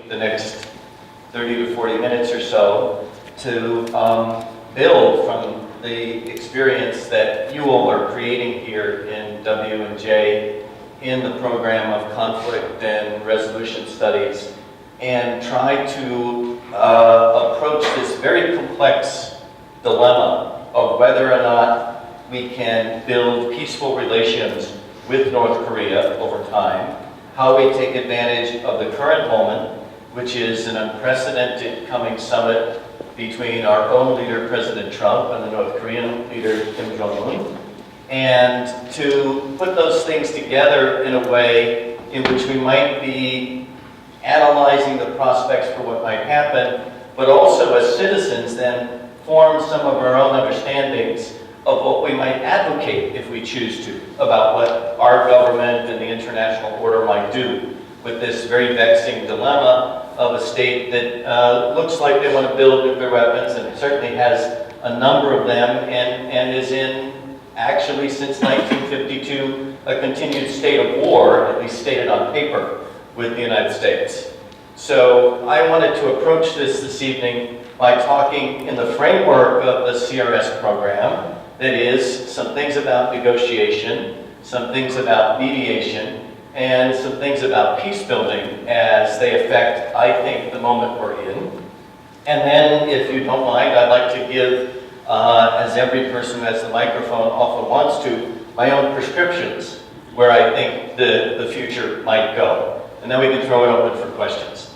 the next 30 to 40 minutes or so to build from the experience that you all are creating here in W&J in the program of conflict and resolution studies, and try to approach this very complex dilemma of whether or not we can build peaceful relations with North Korea over time, how we take advantage of the current moment, which is an unprecedented coming summit between our own leader, President Trump, and the North Korean leader, Kim Jong-un, and to put those things together in a way in which we might be analyzing the prospects for what might happen, but also as citizens then form some of our own understandings of what we might advocate, if we choose to, about what our government and the international order might do with this very vexing dilemma of a state that looks like they want to build nuclear weapons, and it certainly has a number of them, and is in, actually since 1952, a continued state of war, at least stated on paper, with the United States. So I wanted to approach this evening by talking in the framework of the CRS program, that is, some things about negotiation, some things about mediation, and some things about peace building as they affect, I think, the moment we're in. And then, if you don't mind, I'd like to give, as every person who has the microphone often wants to, my own prescriptions where I think the future might go. And then we can throw it open for questions.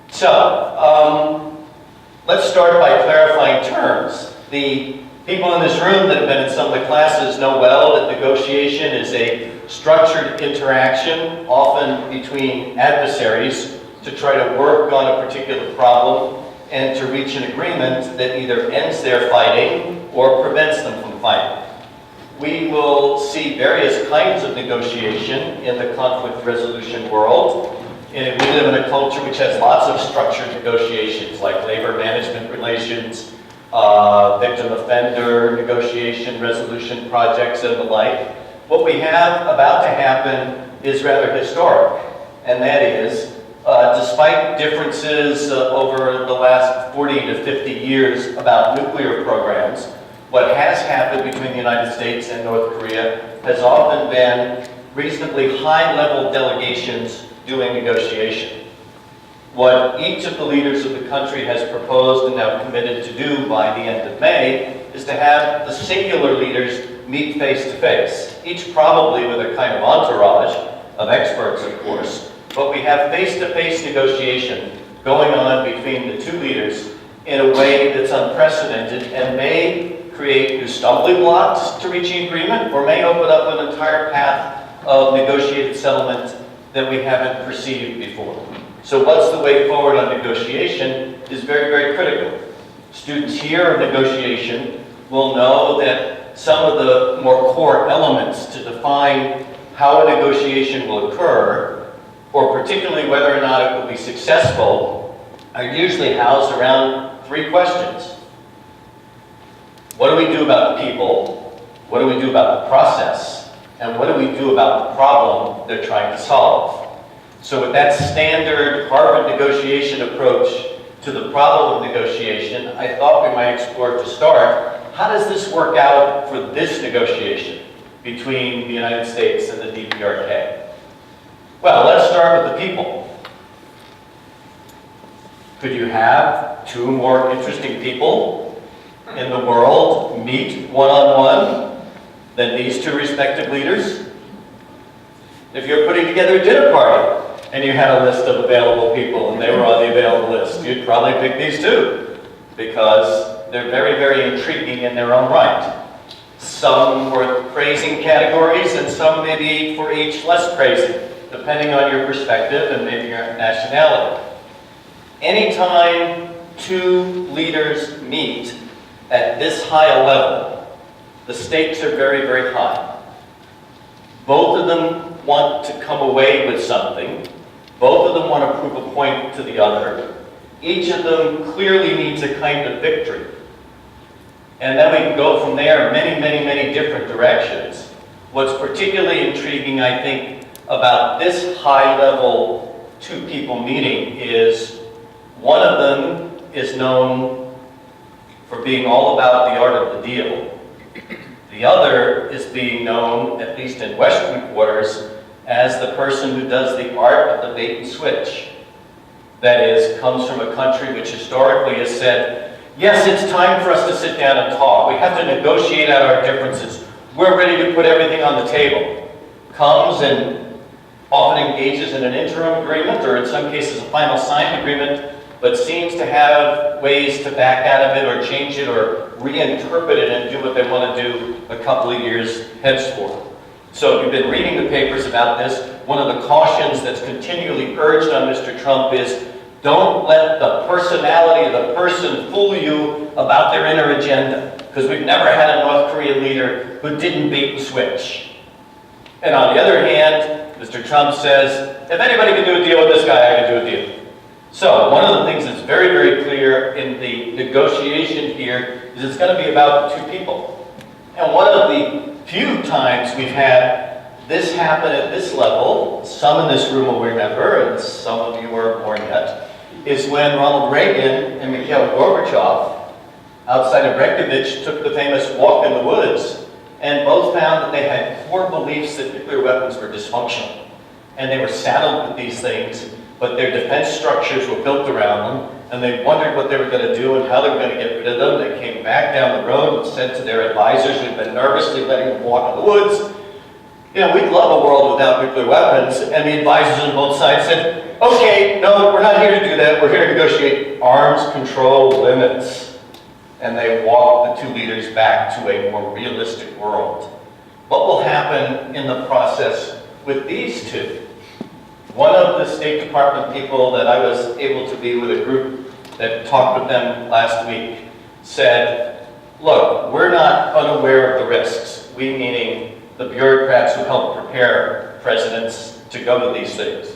So, let's start by clarifying terms. The people in this room that have been in some of the classes know well that negotiation is a structured interaction, often between adversaries, to try to work on a particular problem and to reach an agreement that either ends their fighting or prevents them from fighting. We will see various kinds of negotiation in the conflict resolution world. And we live in a culture which has lots of structured negotiations, like labor management relations, victim offender negotiation, resolution projects, and the like. What we have about to happen is rather historic, and that is, despite differences over the last 40 to 50 years about nuclear programs, what has happened between the United States and North Korea has often been reasonably high-level delegations doing negotiation. What each of the leaders of the country has proposed and now committed to do by the end of May is to have the singular leaders meet face-to-face, each probably with a kind of entourage of experts, of course, but we have face-to-face negotiation going on between the two leaders in a way that's unprecedented and may create new stumbling blocks to reaching agreement, or may open up an entire path of negotiated settlement that we haven't perceived before. So what's the way forward on negotiation is very, very critical. Students here of negotiation will know that some of the more core elements to define how a negotiation will occur, or particularly whether or not it will be successful, are usually housed around three questions. What do we do about the people? What do we do about the process? And what do we do about the problem they're trying to solve? So with that standard Harvard negotiation approach to the problem of negotiation, I thought we might explore to start, how does this work out for this negotiation between the United States and the DPRK? Well, let's start with the people. Could you have two more interesting people in the world meet one-on-one than these two respective leaders? If you're putting together a dinner party and you had a list of available people and they were on the available list, you'd probably pick these two because they're very, very intriguing in their own right. Some for praising categories and some maybe for each less praising, depending on your perspective and maybe your nationality. Anytime two leaders meet at this high a level, the stakes are very, very high. Both of them want to come away with something. Both of them want to prove a point to the other. Each of them clearly needs a kind of victory. And then we can go from there many, many, many different directions. What's particularly intriguing, I think, about this high-level two people meeting is one of them is known for being all about the art of the deal. The other is being known, at least in Western quarters, as the person who does the art of the bait and switch. That is, comes from a country which historically has said, yes, it's time for us to sit down and talk. We have to negotiate out our differences. We're ready to put everything on the table. Comes and often engages in an interim agreement, or in some cases a final signed agreement, but seems to have ways to back out of it or change it or reinterpret it and do what they want to do a couple of years henceforth. So if you've been reading the papers about this, one of the cautions that's continually urged on Mr. Trump is don't let the personality of the person fool you about their inner agenda, because we've never had a North Korean leader who didn't bait and switch. And on the other hand, Mr. Trump says, if anybody can do a deal with this guy, I can do a deal. So one of the things that's very, very clear in the negotiation here is it's going to be about two people. And one of the few times we've had this happen at this level, some in this room will remember, and some of you weren't born yet, is when Ronald Reagan and Mikhail Gorbachev, outside of Reykjavik, took the famous walk in the woods, and both found that they had core beliefs that nuclear weapons were dysfunctional. And they were saddled with these things, but their defense structures were built around them, and they wondered what they were going to do and how they were going to get rid of them. They came back down the road and said to their advisors who'd been nervously letting them walk in the woods, you know, we'd love a world without nuclear weapons. And the advisors on both sides said, okay, no, we're not here to do that. We're here to negotiate arms control limits. And they walked the two leaders back to a more realistic world. What will happen in the process with these two? One of the State Department people that I was able to be with a group that talked with them last week said, look, we're not unaware of the risks. We, meaning the bureaucrats who help prepare presidents to go to these things.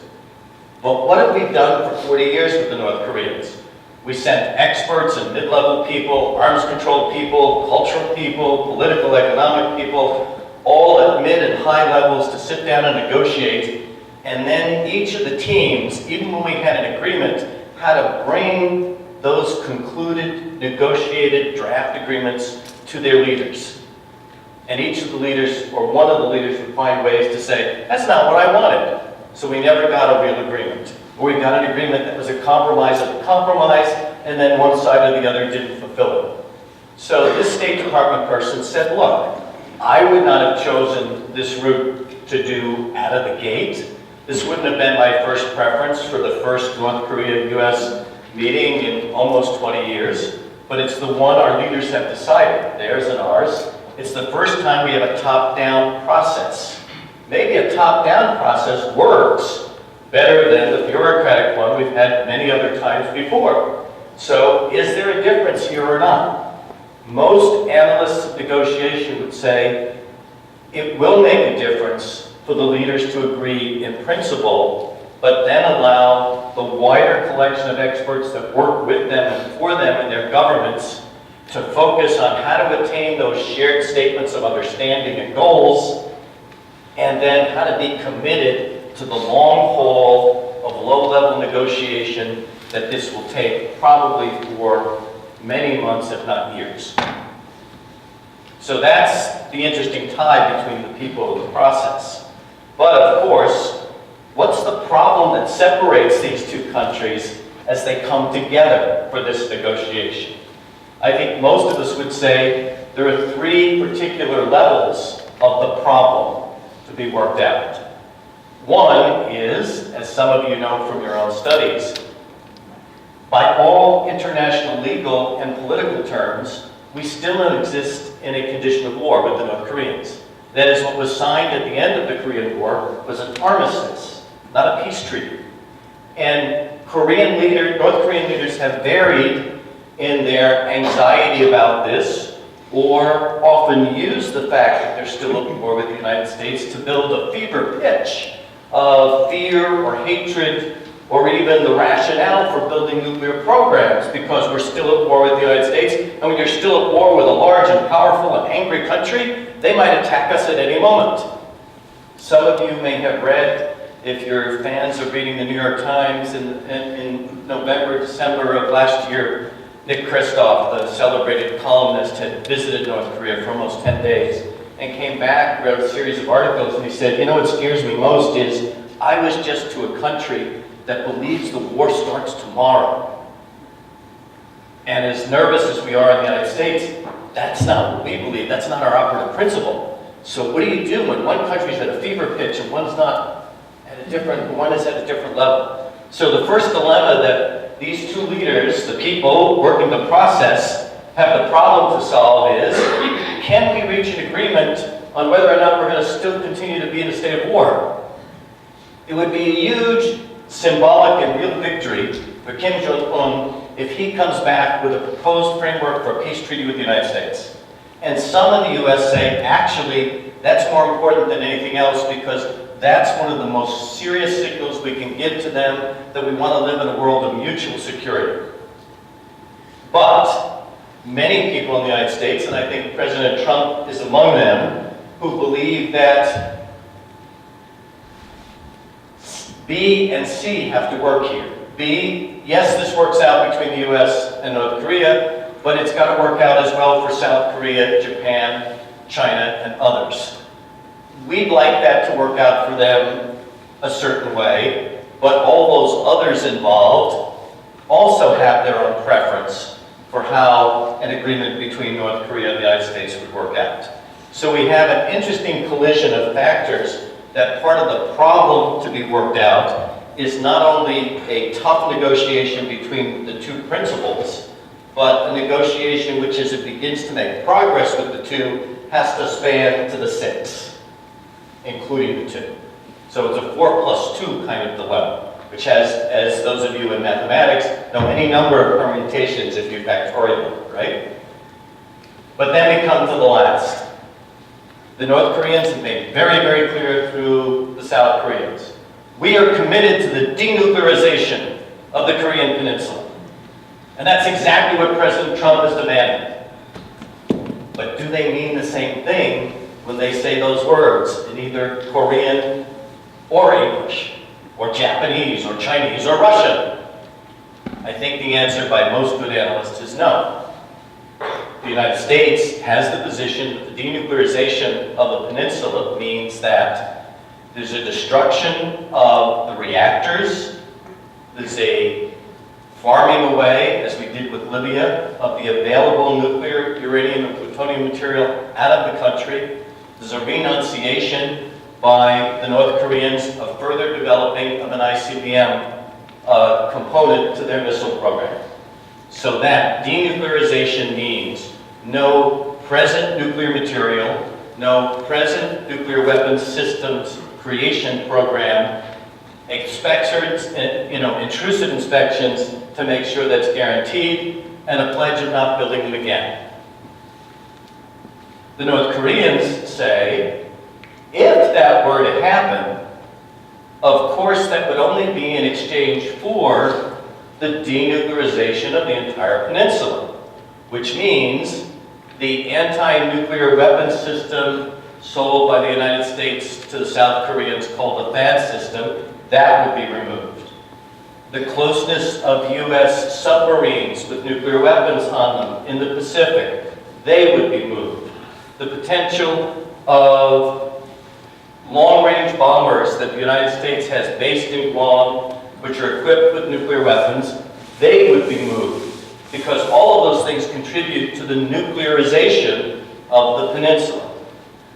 But what have we done for 40 years with the North Koreans? We sent experts and mid-level people, arms control people, cultural people, political, economic people, all at mid and high levels to sit down and negotiate. And then each of the teams, even when we had an agreement, had to bring those concluded, negotiated draft agreements to their leaders. And each of the leaders, or one of the leaders, would find ways to say, that's not what I wanted. So we never got a real agreement. Or we got an agreement that was a compromise of a compromise, and then one side or the other didn't fulfill it. So this State Department person said, look, I would not have chosen this route to do out of the gate. This wouldn't have been my first preference for the first North Korea-U.S. meeting in almost 20 years, but it's the one our leaders have decided, theirs and ours. It's the first time we have a top-down process. Maybe a top-down process works better than the bureaucratic one we've had many other times before. So is there a difference here or not? Most analysts of negotiation would say it will make a difference for the leaders to agree in principle, but then allow the wider collection of experts that work with them and for them in their governments to focus on how to attain those shared statements of understanding and goals, and then how to be committed to the long haul of low-level negotiation that this will take probably for many months, if not years. So that's the interesting tie between the people of the process. But of course, what's the problem that separates these two countries as they come together for this negotiation? I think most of us would say there are three particular levels of the problem to be worked out. One is, as some of you know from your own studies, by all international legal and political terms, we still exist in a condition of war with the North Koreans. That is, what was signed at the end of the Korean War was an armistice, not a peace treaty. And North Korean leaders have varied in their anxiety about this, or often use the fact that they're still at war with the United States to build a fever pitch of fear or hatred, or even the rationale for building nuclear programs, because we're still at war with the United States, and when you're still at war with a large and powerful and angry country, they might attack us at any moment. Some of you may have read If your fans are reading the New York Times in November, December of last year, Nick Kristof, the celebrated columnist, had visited North Korea for almost 10 days and came back, wrote a series of articles, and he said, you know what scares me most is I was just to a country that believes the war starts tomorrow. And as nervous as we are in the United States, that's not what we believe. That's not our operative principle. So what do you do when one country's at a fever pitch and one's not at a different, one is at a different level? So the first dilemma that these two leaders, the people working the process, have the problem to solve is, can we reach an agreement on whether or not we're going to still continue to be in a state of war? It would be a huge symbolic and real victory for Kim Jong-un if he comes back with a proposed framework for a peace treaty with the United States. And some in the US say, actually, that's more important than anything else because that's one of the most serious signals we can give to them that we want to live in a world of mutual security. But many people in the United States, and I think President Trump is among them, who believe that B and C have to work here. B, yes, this works out between the US and North Korea, but it's got to work out as well for South Korea, Japan, China, and others. We'd like that to work out for them a certain way, but all those others involved also have their own preference for how an agreement between North Korea and the United States would work out. So we have an interesting collision of factors that part of the problem to be worked out is not only a tough negotiation between the two principles, but a negotiation which, as it begins to make progress with the two, has to span to the 6, including the 2. So it's a 4+2 kind of dilemma, which has, as those of you in mathematics know, any number of permutations if you factorial, right? But then we come to the last. The North Koreans have made very, very clear through the South Koreans, we are committed to the denuclearization of the Korean Peninsula. And that's exactly what President Trump is demanding. But do they mean the same thing when they say those words in either Korean or English, or Japanese, or Chinese, or Russian? I think the answer by most good analysts is no. The United States has the position that the denuclearization of the peninsula means that there's a destruction of the reactors, there's a farming away, as we did with Libya, of the available nuclear, uranium, and plutonium material out of the country. There's a renunciation by the North Koreans of further developing of an ICBM component to their missile program. So that denuclearization means no present nuclear material, no present nuclear weapons systems creation program, intrusive inspections to make sure that's guaranteed, and a pledge of not building them again. The North Koreans say, if that were to happen, of course that would only be in exchange for the denuclearization of the entire peninsula, which means the anti-nuclear weapons system sold by the United States to the South Koreans called the THAAD system, that would be removed. The closeness of US submarines with nuclear weapons on them in the Pacific, they would be moved. The potential of long-range bombers that the United States has based in Guam, which are equipped with nuclear weapons, they would be moved, because all of those things contribute to the nuclearization of the peninsula.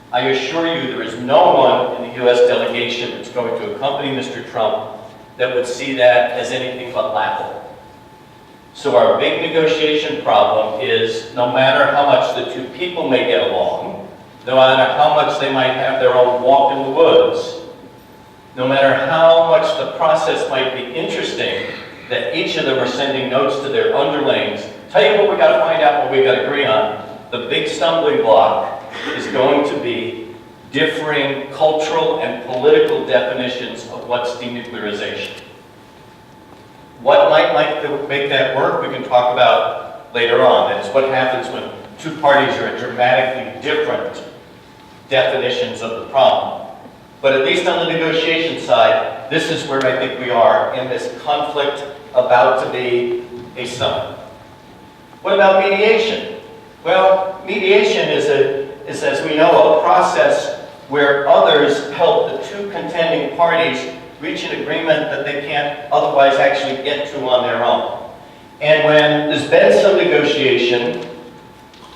I assure you there is no one in the US delegation that's going to accompany Mr. Trump that would see that as anything but laughable. So our big negotiation problem is no matter how much the two people may get along, no matter how much they might have their own walk in the woods, no matter how much the process might be interesting, that each of them are sending notes to their underlings, tell you what we got to find out, what we got to agree on. The big stumbling block is going to be differing cultural and political definitions of what's denuclearization. What might make that work, we can talk about later on. That's what happens when two parties are at dramatically different definitions of the problem. But at least on the negotiation side, this is where I think we are in this conflict about to be a summit. What about mediation? Well, mediation is, as we know, a process where others help the two contending parties reach an agreement that they can't otherwise actually get to on their own. And when there's been some negotiation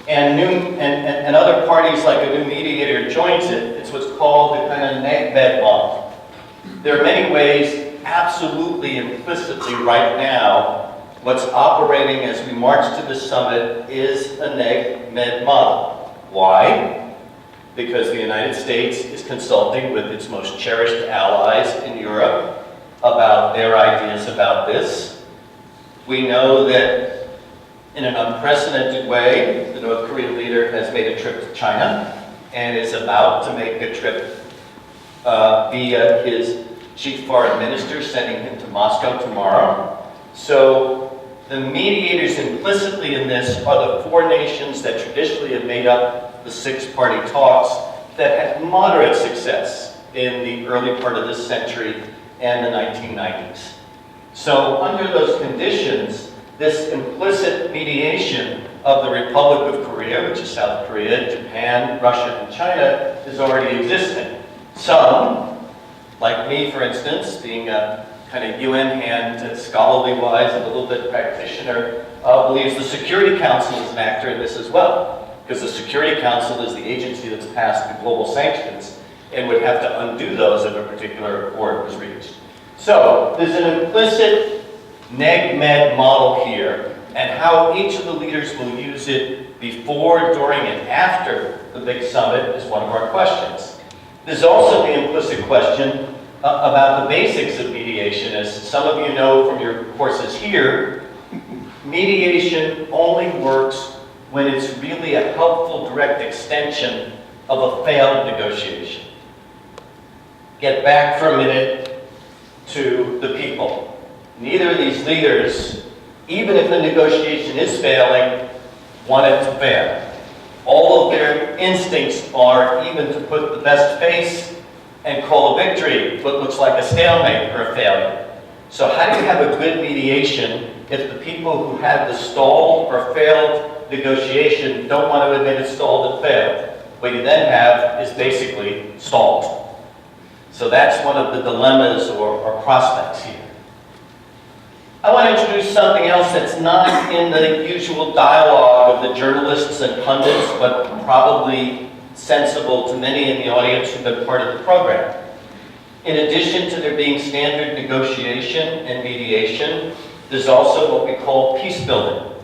and other parties like a new mediator joins it, it's what's called the kind of neg-med model. There are many ways, absolutely implicitly right now, what's operating as we march to the summit is a neg-med model. Why? Because the United States is consulting with its most cherished allies in Europe about their ideas about this. We know that in an unprecedented way, the North Korean leader has made a trip to China and is about to make a trip via his chief foreign minister, sending him to Moscow tomorrow. So the mediators implicitly in this are the four nations that traditionally have made up the six-party talks that had moderate success in the early part of this century and the 1990s. So under those conditions, this implicit mediation of the Republic of Korea, which is South Korea, Japan, Russia, and China, is already existing. Some, like me, for instance, being a kind of UN hand, scholarly-wise, and a little bit practitioner, believes the Security Council is an actor in this as well, because the Security Council is the agency that's passed the global sanctions and would have to undo those if a particular accord was reached. So there's an implicit neg-med model here, and how each of the leaders will use it before, during, and after the big summit is one of our questions. There's also the implicit question about the basics of mediation. As some of you know from your courses here, mediation only works when it's really a helpful direct extension of a failed negotiation. Get back for a minute to the people. Neither of these leaders, even if the negotiation is failing, want it to fail. All of their instincts are even to put the best face and call a victory what looks like a stalemate or a failure. So how do you have a good mediation if the people who had the stalled or failed negotiation don't want to admit it stalled and failed? What you then have is basically stalled. So that's one of the dilemmas or prospects here. I want to introduce something else that's not in the usual dialogue of the journalists and pundits, but probably sensible to many in the audience who've been part of the program. In addition to there being standard negotiation and mediation, there's also what we call peacebuilding.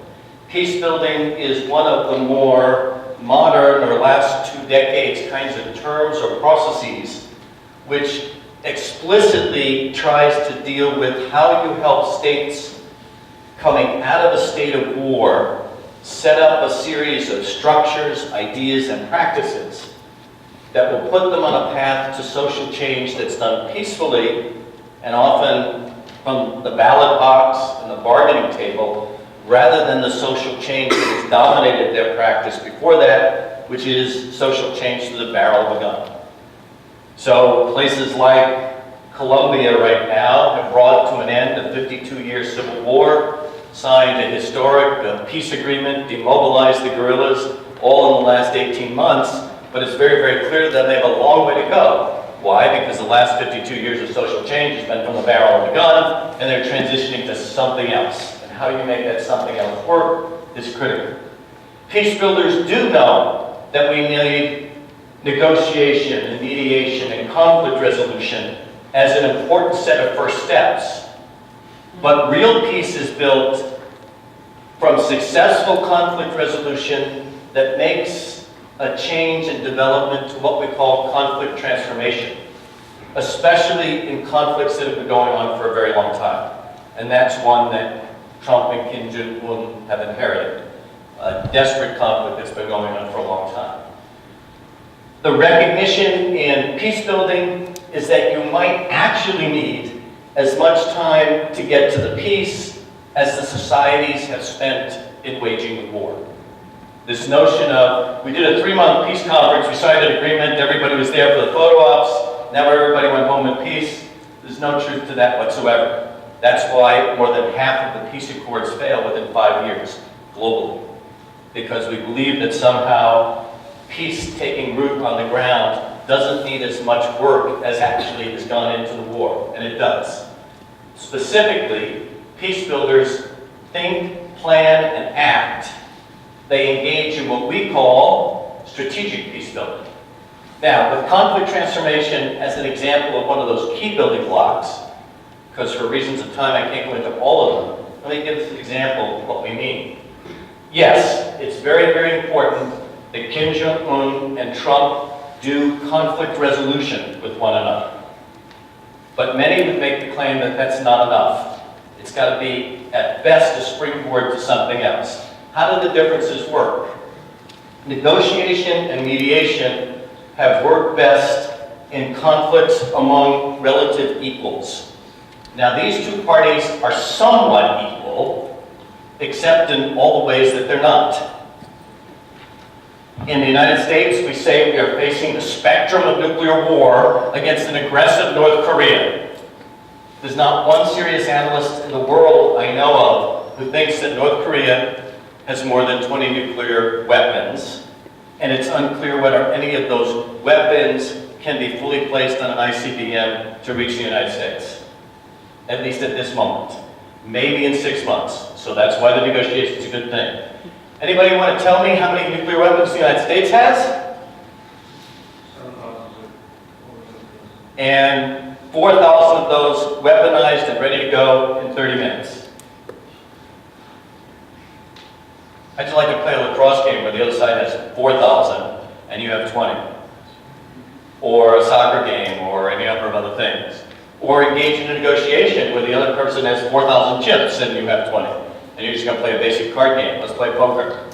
Peacebuilding is one of the more modern or last 2 decades kinds of terms or processes which explicitly tries to deal with how you help states coming out of a state of war set up a series of structures, ideas, and practices that will put them on a path to social change that's done peacefully and often from the ballot box and the bargaining table, rather than the social change that has dominated their practice before that, which is social change through the barrel of a gun. So places like Colombia right now have brought to an end a 52-year civil war, signed a historic peace agreement, demobilized the guerrillas, all in the last 18 months, but it's very, very clear that they have a long way to go. Why? Because the last 52 years of social change has been from the barrel of the gun, and they're transitioning to something else. And how you make that something else work is critical. Peace builders do know that we need negotiation and mediation and conflict resolution as an important set of first steps. But real peace is built from successful conflict resolution that makes a change and development to what we call conflict transformation, especially in conflicts that have been going on for a very long time. And that's one that Trump and Kim Jong-un have inherited, a desperate conflict that's been going on for a long time. The recognition in peace building is that you might actually need as much time to get to the peace as the societies have spent in waging the war. This notion of, we did a 3-month peace conference, we signed an agreement, everybody was there for the photo ops, Now everybody went home in peace. There's no truth to that whatsoever. That's why more than half of the peace accords fail within 5 years, globally. Because we believe that somehow peace taking root on the ground doesn't need as much work as actually has gone into the war, and it does. Specifically, peace builders think, plan, and act. They engage in what we call strategic peace building. Now, with conflict transformation as an example of one of those key building blocks, because for reasons of time I can't go into all of them, let me give us an example of what we mean. Yes, it's very, very important that Kim Jong-un and Trump do conflict resolution with one another. But many would make the claim that that's not enough. It's got to be, at best, a springboard to something else. How do the differences work? Negotiation and mediation have worked best in conflicts among relative equals. Now, these two parties are somewhat equal, except in all the ways that they're not. In the United States, we say we are facing the spectrum of nuclear war against an aggressive North Korea. There's not one serious analyst in the world I know of who thinks that North Korea has more than 20 nuclear weapons, and it's unclear whether any of those weapons can be fully placed on an ICBM to reach the United States, at least at this moment. Maybe in 6 months, so that's why the negotiation is a good thing. Anybody want to tell me how many nuclear weapons the United States has? And 4,000 of those weaponized and ready to go in 30 minutes. I just like to play a lacrosse game where the other side has 4,000 and you have 20. Or a soccer game or any number of other things. Or engage in a negotiation where the other person has 4,000 chips and you have 20. And you're just going to play a basic card game. Let's play poker.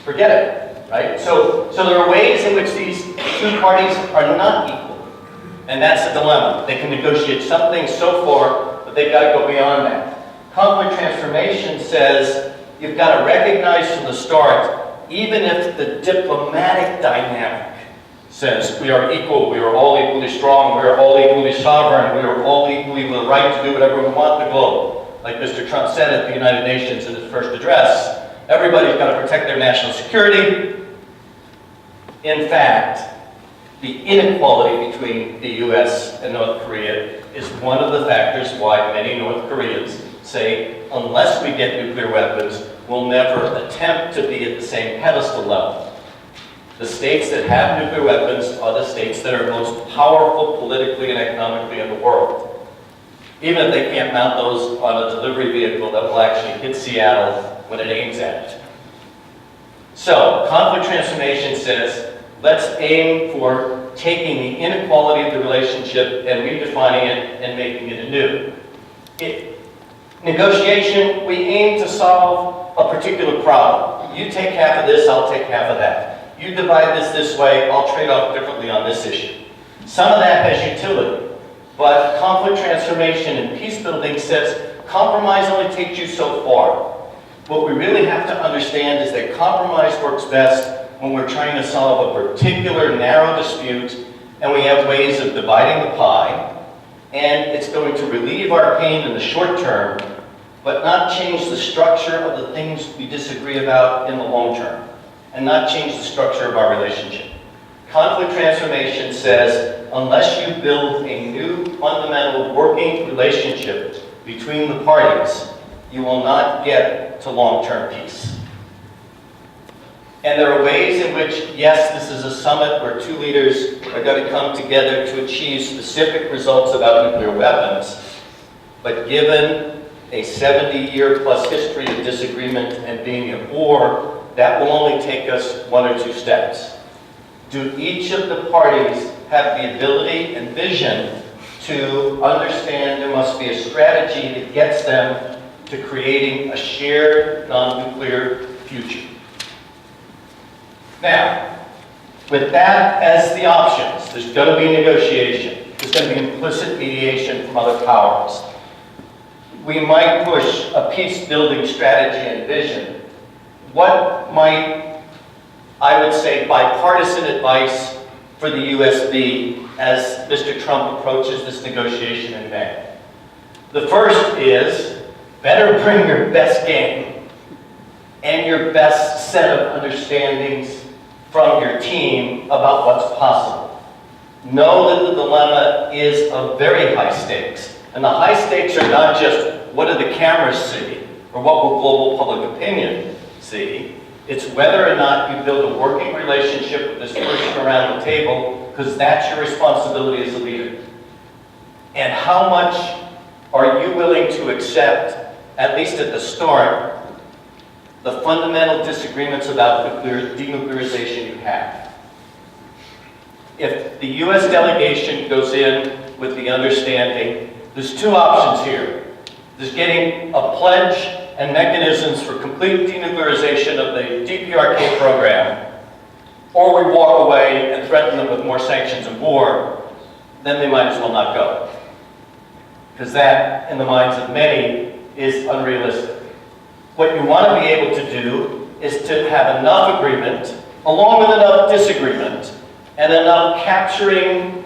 Forget it, right? So there are ways in which these two parties are not equal. And that's the dilemma. They can negotiate something so far, but they've got to go beyond that. Conflict transformation says you've got to recognize from the start, even if the diplomatic dynamic says we are equal, we are all equally strong, we are all equally sovereign, we are all equally with the right to do whatever we want in the globe. Like Mr. Trump said at the United Nations in his first address, everybody's got to protect their national security. In fact, the inequality between the US and North Korea is one of the factors why many North Koreans say, unless we get nuclear weapons, we'll never attempt to be at the same pedestal level. The states that have nuclear weapons are the states that are most powerful politically and economically in the world. Even if they can't mount those on a delivery vehicle that will actually hit Seattle when it aims at it. So, conflict transformation says, let's aim for taking the inequality of the relationship and redefining it and making it anew. Negotiation, we aim to solve a particular problem. You take half of this, I'll take half of that. You divide this way, I'll trade off differently on this issue. Some of that has utility. But conflict transformation and peace building says compromise only takes you so far. What we really have to understand is that compromise works best when we're trying to solve a particular narrow dispute and we have ways of dividing the pie, and it's going to relieve our pain in the short term, but not change the structure of the things we disagree about in the long term, and not change the structure of our relationship. Conflict transformation says, unless you build a new fundamental working relationship between the parties, you will not get to long-term peace. And there are ways in which, yes, this is a summit where two leaders are going to come together to achieve specific results about nuclear weapons, but given a 70-year-plus history of disagreement and being at war, that will only take us 1 or 2 steps. Do each of the parties have the ability and vision to understand there must be a strategy that gets them to creating a shared non-nuclear future? Now, with that as the options, there's going to be negotiation. There's going to be implicit mediation from other powers. We might push a peace-building strategy and vision. What might, I would say, bipartisan advice for the U.S. be as Mr. Trump approaches this negotiation in May. The first is, better bring your best game and your best set of understandings from your team about what's possible. Know that the dilemma is of very high stakes. And the high stakes are not just what do the cameras see or what will global public opinion see. It's whether or not you build a working relationship with this person around the table, because that's your responsibility as a leader. And how much are you willing to accept, at least at the start, the fundamental disagreements about denuclearization you have? If the US delegation goes in with the understanding, there's two options here. There's getting a pledge and mechanisms for complete denuclearization of the DPRK program, or we walk away and threaten them with more sanctions and war, then they might as well not go. Because that, in the minds of many, is unrealistic. What you want to be able to do is to have enough agreement, along with enough disagreement, and enough capturing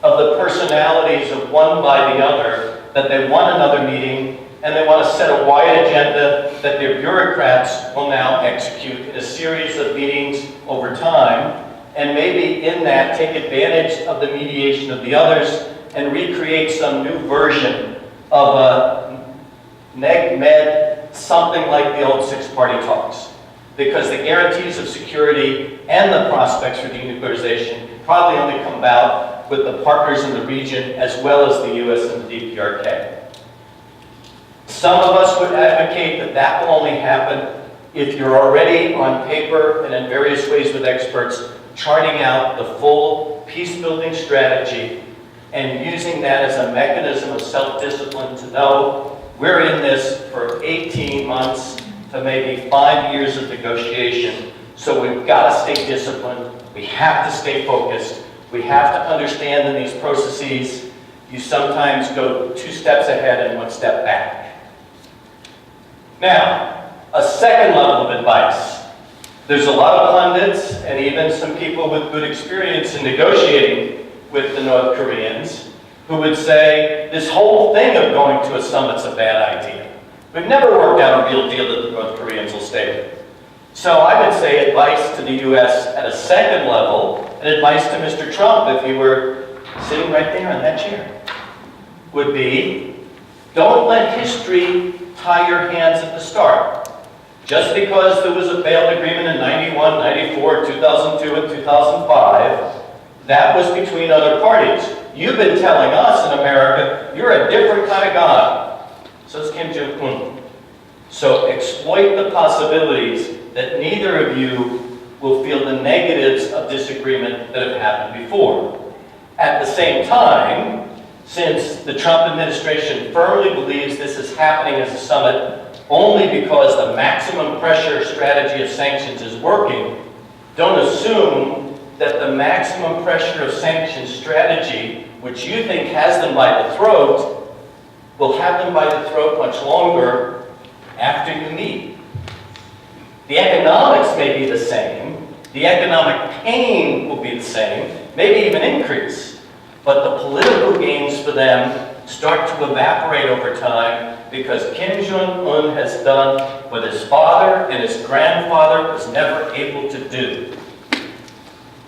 of the personalities of one by the other, that they want another meeting, and they want to set a wide agenda that their bureaucrats will now execute in a series of meetings over time, and maybe in that take advantage of the mediation of the others and recreate some new version of a neg-med, something like the old six-party talks. Because the guarantees of security and the prospects for denuclearization probably only come about with the partners in the region as well as the US and the DPRK. Some of us would advocate that that will only happen if you're already on paper and in various ways with experts charting out the full peace-building strategy and using that as a mechanism of self-discipline to know we're in this for 18 months to maybe 5 years of negotiation, so we've got to stay disciplined, we have to stay focused, we have to understand in these processes you sometimes go 2 steps ahead and 1 step back. Now, a second level of advice. There's a lot of pundits and even some people with good experience in negotiating with the North Koreans who would say this whole thing of going to a summit's a bad idea. We've never worked out a real deal that the North Koreans will stay with. So I would say advice to the US at a second level, and advice to Mr. Trump if he were sitting right there in that chair, would be, don't let history tie your hands at the start. Just because there was a failed agreement in 91, 94, 2002, and 2005, that was between other parties. You've been telling us in America, you're a different kind of guy. So is Kim Jong-un. So exploit the possibilities that neither of you will feel the negatives of disagreement that have happened before. At the same time, since the Trump administration firmly believes this is happening as a summit only because the maximum pressure strategy of sanctions is working, don't assume that the maximum pressure of sanctions strategy, which you think has them by the throat, will have them by the throat much longer after you meet. The economics may be the same, the economic pain will be the same, maybe even increase, but the political gains for them start to evaporate over time because Kim Jong-un has done what his father and his grandfather was never able to do.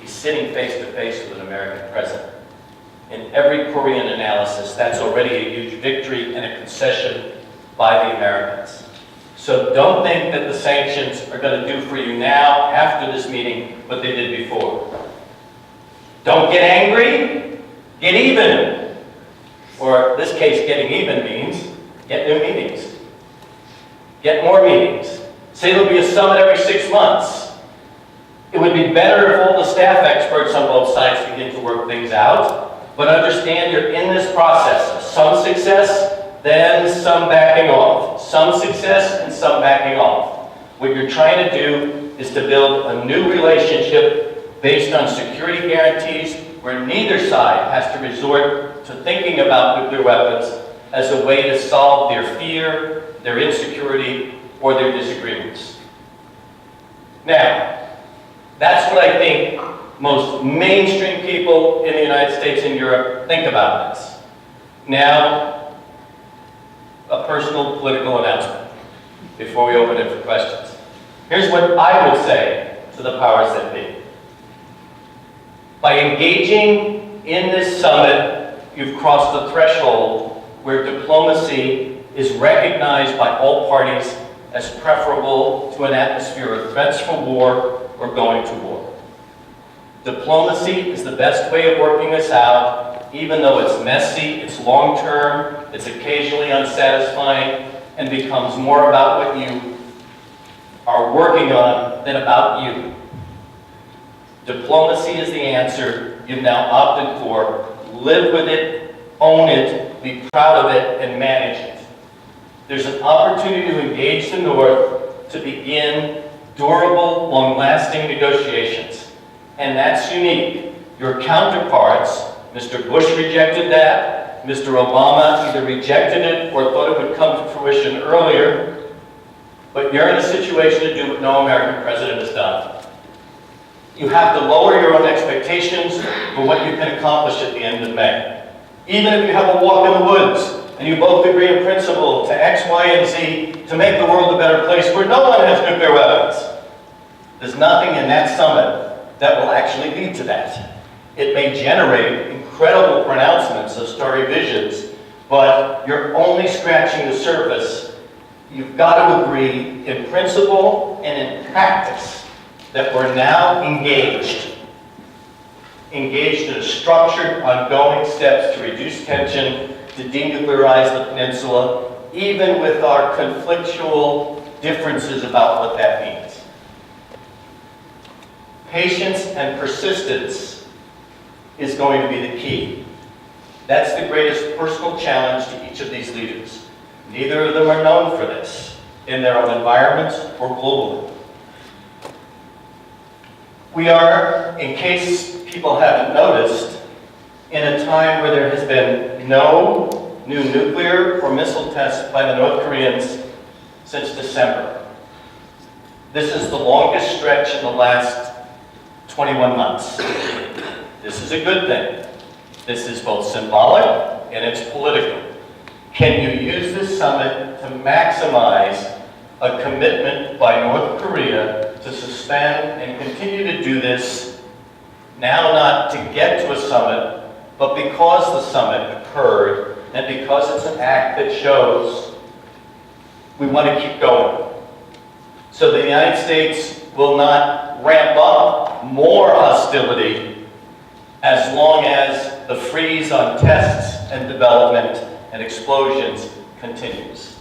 He's sitting face to face with an American president. In every Korean analysis, that's already a huge victory and a concession by the Americans. So don't think that the sanctions are going to do for you now, after this meeting, what they did before. Don't get angry, get even. Or in this case, getting even means get new meetings. Get more meetings. Say there'll be a summit every 6 months. It would be better if all the staff experts on both sides begin to work things out, but understand you're in this process. Some success, then some backing off. Some success and some backing off. What you're trying to do is to build a new relationship based on security guarantees where neither side has to resort to thinking about nuclear weapons as a way to solve their fear, their insecurity, or their disagreements. Now, that's what I think most mainstream people in the United States and Europe think about this. Now, a personal political announcement before we open it for questions. Here's what I would say to the powers that be. By engaging in this summit, you've crossed the threshold where diplomacy is recognized by all parties as preferable to an atmosphere of threats for war or going to war. Diplomacy is the best way of working this out, even though it's messy, it's long-term, it's occasionally unsatisfying, and becomes more about what you are working on than about you. Diplomacy is the answer you've now opted for. Live with it, own it, be proud of it, and manage it. There's an opportunity to engage the North to begin durable, long-lasting negotiations. And that's unique. Your counterparts, Mr. Bush rejected that, Mr. Obama either rejected it or thought it would come to fruition earlier, but you're in a situation to do what no American president has done. You have to lower your own expectations for what you can accomplish at the end of May. Even if you have a walk in the woods, and you both agree in principle to X, Y, and Z to make the world a better place where no one has nuclear weapons. There's nothing in that summit that will actually lead to that. It may generate incredible pronouncements of starry visions, but you're only scratching the surface. You've got to agree in principle and in practice that we're now engaged in a structured, ongoing steps to reduce tension, to denuclearize the peninsula, even with our conflictual differences about what that means. Patience and persistence is going to be the key. That's the greatest personal challenge to each of these leaders. Neither of them are known for this in their own environments or globally. We are, in case people haven't noticed, in a time where there has been no new nuclear or missile tests by the North Koreans since December. This is the longest stretch in the last 21 months. This is a good thing. This is both symbolic and it's political. Can you use this summit to maximize a commitment by North Korea to suspend and continue to do this, now not to get to a summit, but because the summit occurred, and because it's an act that shows we want to keep going. So the United States will not ramp up more hostility as long as the freeze on tests and development and explosions continues.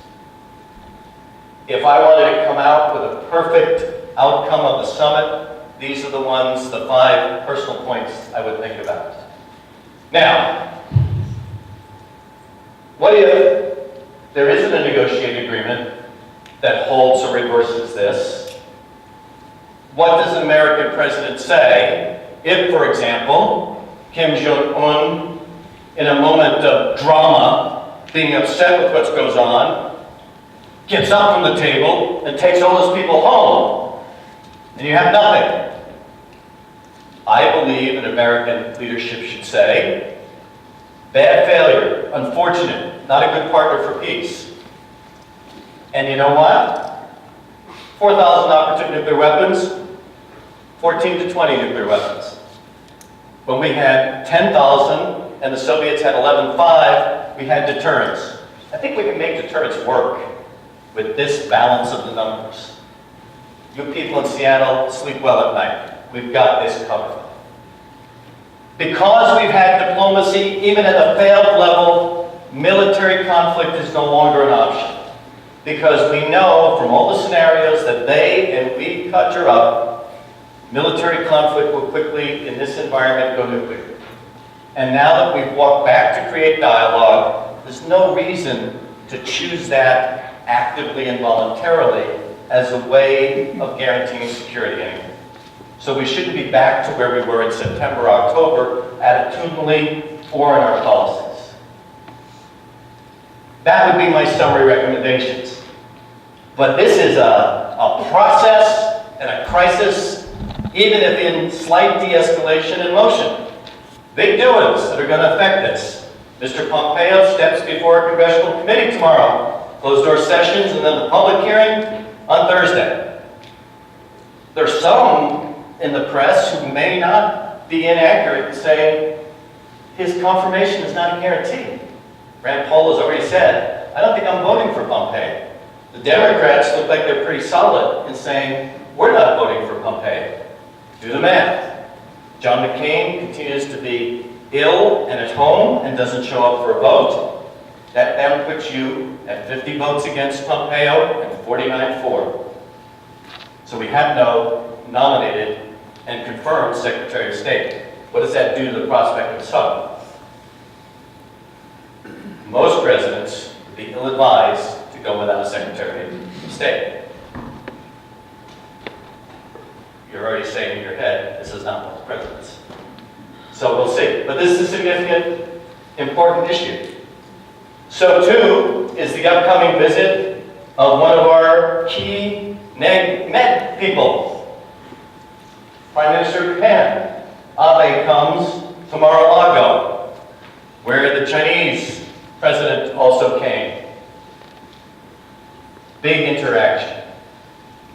If I wanted to come out with a perfect outcome of the summit, these are the ones, the 5 personal points I would think about. Now, what if there isn't a negotiated agreement that holds or reverses this? What does an American president say if, for example, Kim Jong-un, in a moment of drama, being upset with what goes on, gets up from the table and takes all those people home, and you have nothing? I believe an American leadership should say, bad failure, unfortunate, not a good partner for peace. And you know what? 4,000 operative nuclear weapons, 14 to 20 nuclear weapons. When we had 10,000 and the Soviets had 11,500, we had deterrence. I think we can make deterrence work with this balance of the numbers. You people in Seattle sleep well at night. We've got this covered. Because we've had diplomacy, even at a failed level, military conflict is no longer an option. Because we know from all the scenarios that they and we conjure up, military conflict will quickly, in this environment, go nuclear. And now that we've walked back to create dialogue, there's no reason to choose that actively and voluntarily as a way of guaranteeing security anymore. So we shouldn't be back to where we were in September, October, attitudinally or in our policies. That would be my summary recommendations. But this is a process and a crisis even if in slight de-escalation and motion. Big doings that are going to affect this. Mr. Pompeo steps before a congressional committee tomorrow, closed-door sessions, and then the public hearing on Thursday. There's some in the press who may not be inaccurate and say his confirmation is not a guarantee. Rand Paul has already said, I don't think I'm voting for Pompeo. The Democrats look like they're pretty solid in saying, we're not voting for Pompeo. Do the math. John McCain continues to be ill and at home and doesn't show up for a vote. That then puts you at 50 votes against Pompeo and 49 for. So we have no nominated and confirmed Secretary of State. What does that do to the prospect of some? Most presidents would be ill-advised to go without a Secretary of State. You're already saying in your head, this is not most presidents. So we'll see. But this is a significant, important issue. So too is the upcoming visit of one of our key Med people, Prime Minister of Japan. Abe comes to Mar-a-Lago, where the Chinese president also came. Big interaction.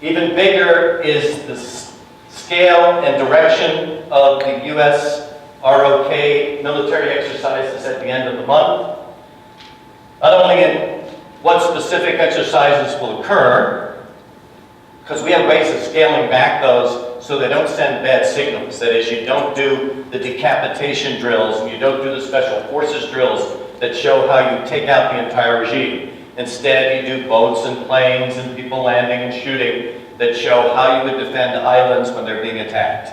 Even bigger is the scale and direction of the U.S. ROK military exercises at the end of the month. Not only in what specific exercises will occur, because we have ways of scaling back those so they don't send bad signals. That is, you don't do the decapitation drills and you don't do the special forces drills that show how you take out the entire regime. Instead, you do boats and planes and people landing and shooting that show how you would defend islands when they're being attacked.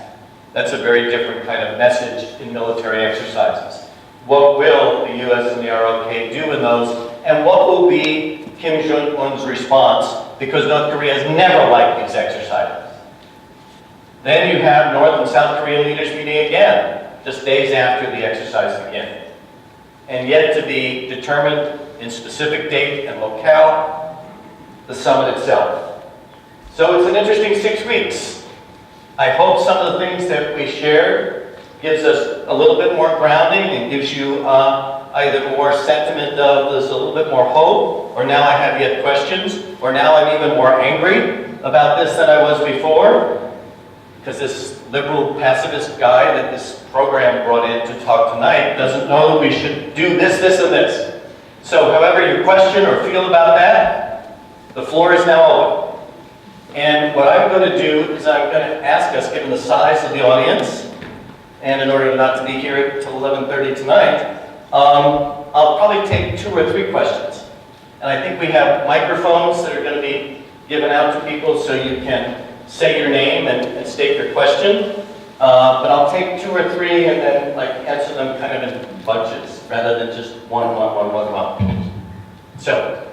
That's a very different kind of message in military exercises. What will the U.S. and the ROK do in those, and what will be Kim Jong-un's response, because North Korea has never liked these exercises. Then you have North and South Korean leaders meeting again, just days after the exercise begin. And yet to be determined in specific date and locale, the summit itself. So it's an interesting 6 weeks. I hope some of the things that we shared gives us a little bit more grounding and gives you either more sentiment of there's a little bit more hope, or now I have yet questions, or now I'm even more angry about this than I was before, because this liberal pacifist guy that this program brought in to talk tonight doesn't know that we should do this, this, and this. So however you question or feel about that, the floor is now open. And what I'm going to do is I'm going to ask us, given the size of the audience, and in order not to be here until 11:30 tonight, I'll probably take 2 or 3 questions. And I think we have microphones that are going to be given out to people so you can say your name and state your question. But I'll take 2 or 3 and then answer them kind of in bunches rather than just one. So,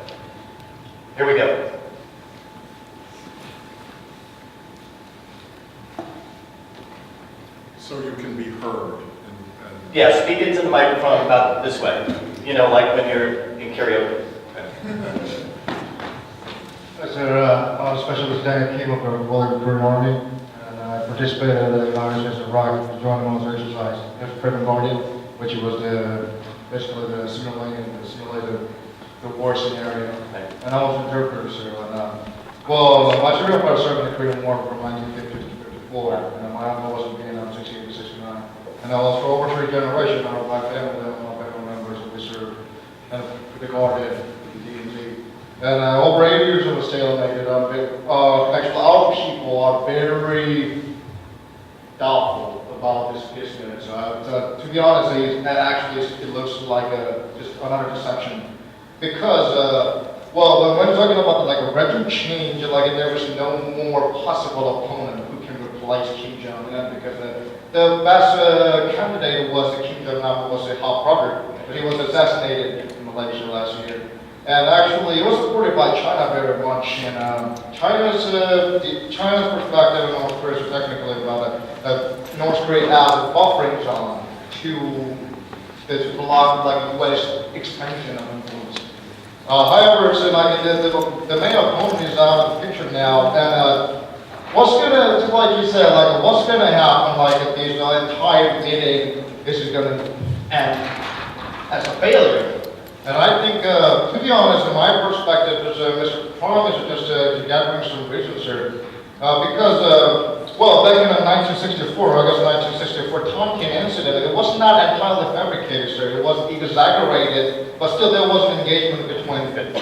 here we go. So you can be heard. Yeah, speak into the microphone about this way. You know, like when you're in karaoke. I'm a specialist Dan came up with Volunteer Army, and I participated in the United States of Iraq to join the military exercise. As Private Guardian, which was basically the simulated the war scenario. And I was an interpreter, so my serial part served in the Korean War from 1950 to 54, and my uncle was in Vietnam 68 to 69. And I was for over 3 generations out of my family, my family members, we served and the Guardian, the DMZ. And over 8 years of a stalemate. Actually, our people are very doubtful about this business. To be honest, it looks like just another deception. Because, when we're talking about a regime change, there was no more possible opponent who can replace Kim Jong-un, because the best candidate was Kim Jong-un, was a half-brother, but he was assassinated in Malaysia last year. And actually, it was supported by China very much. And China's perspective and North Korea's technically about North Korea as a buffering zone to block U.S. expansion of influence. However, so the main opponent is out of the picture now, and what's gonna, just like you said, like what's gonna happen, like if this entire meeting, this is gonna end as a failure? And I think, to be honest, in my perspective, Mr. Trump is just gathering some reasons here. Because, well, back in 1964, August 1964, Tonkin incident, it was not entirely fabricated, sir. It was exaggerated, but still there was an engagement between them.